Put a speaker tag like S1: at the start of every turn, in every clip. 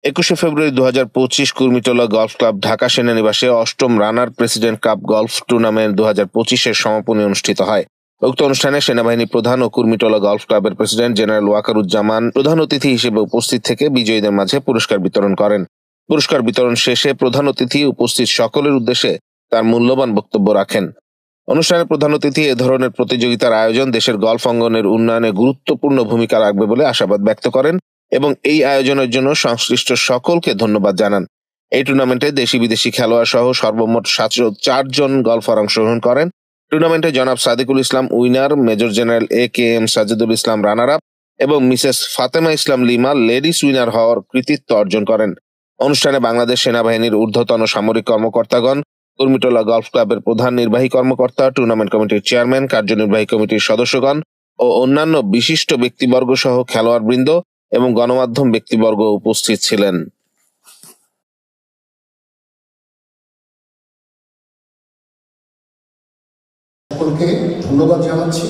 S1: 21শে ফেব্রুয়ারি 2025 Kurmitola golf club Dhaka সেনানিবাসে অষ্টম রানার president cup golf tournament 2025-এর সমাপনী অনুষ্ঠিত হয়। উক্ত অনুষ্ঠানে সেনাবাহিনী প্রধান ও কুর্মিটোলা গলফ ক্লাবের প্রেসিডেন্ট জেনারেল ওয়াকারুজ্জামান প্রধান অতিথি হিসেবে উপস্থিত থেকে বিজয়ীদের মাঝে পুরস্কার বিতরণ করেন। পুরস্কার বিতরণ শেষে প্রধান অতিথি উপস্থিত সকলের উদ্দেশ্যে তার মূল্যবান বক্তব্য রাখেন। অনুষ্ঠানে প্রধান অতিথি এ ধরনের প্রতিযোগিতার আয়োজন দেশের গলফ অঙ্গনের উন্নয়নে গুরুত্বপূর্ণ ভূমিকা রাখবে বলে আশাবাদ ব্যক্ত করেন এবং এই আয়োজনের জন্য সংশ্লিষ্ট সকলকে ধন্যবাদ জানান। এই টুর্নামেন্টে দেশি বিদেশি খেলোয়াড় সহ সর্বমোট 704 জন গলফার অংশগ্রহণ করেন। টুর্নামেন্টে জনাব Sadikul Islam winner, major general AKM Sajidul Islam runner up এবং Mrs Fatema Islam Lima ladies winner হওয়ার কৃতিত্ব অর্জন করেন। অনুষ্ঠানে বাংলাদেশ সেনাবাহিনীর ঊর্ধ্বতন সামরিক কর্মকর্তাগণ, কুর্মিটোলা গলফ ক্লাবের প্রধান নির্বাহী কর্মকর্তা, টুর্নামেন্ট কমিটির চেয়ারম্যান, কার্যনির্বাহী কমিটির সদস্যগণ ও অন্যান্য বিশিষ্ট ব্যক্তিবর্গ সহ খেলোয়াড়বৃন্দ এবং গণমাধ্যম ব্যক্তিবর্গ উপস্থিত ছিলেন।
S2: সকলকে ধন্যবাদ জানাচ্ছি।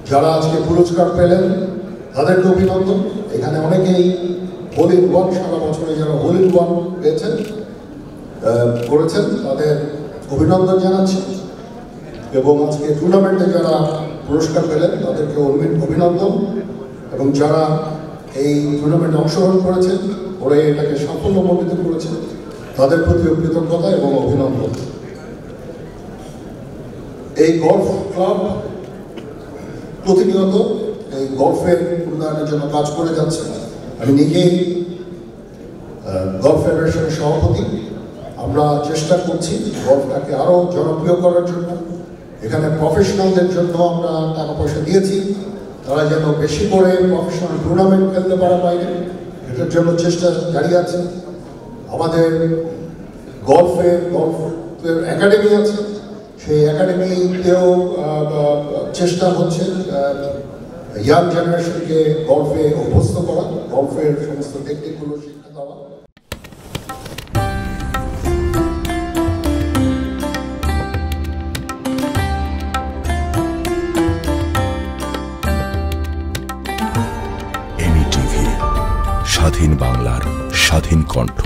S2: যারা আজকে পুরস্কার পেলেন তাদেরকে অভিনন্দন। এখানে অনেকেই হোল ইন ওয়ান, সারা বছরে যারা হোল ইন ওয়ান করেছেন তাদের অভিনন্দন জানাচ্ছি এবং আজকে টুর্নামেন্টে যারা পুরস্কার পেলেন তাদেরকে অভিনন্দন এবং যারা এই টুর্নামেন্টে অংশগ্রহণ করেছেন, ওরা এটাকে সাফল্যমণ্ডিত করেছেন, তাদের প্রতি কৃতজ্ঞতা এবং অভিনন্দন। এই গলফ ক্লাব প্রতিনিয়ত এই গলফের উন্নয়নের জন্য কাজ করে যাচ্ছে। আমি নিজেই গলফ ফেডারেশনের সভাপতি। আমরা চেষ্টা করছি গলফটাকে আরও জনপ্রিয় করার জন্য। এখানে প্রফেশনালদের জন্য আমরা টাকা পয়সা দিয়েছি, তারা যেন বেশি করে প্রফেশনাল টুর্নামেন্ট খেলতে পারে বাইরে, এটার জন্য চেষ্টা জারি আছে। আমাদের গলফের একাডেমি আছে, সেই একাডেমিতেও চেষ্টা হচ্ছে ইয়াং জেনারেশনকে গলফে অভ্যস্ত করা, গলফের সমস্ত টেকনিকগুলো শিক্ষা দেওয়া।
S3: এমই টিভি, স্বাধীন বাংলার স্বাধীন কণ্ঠ।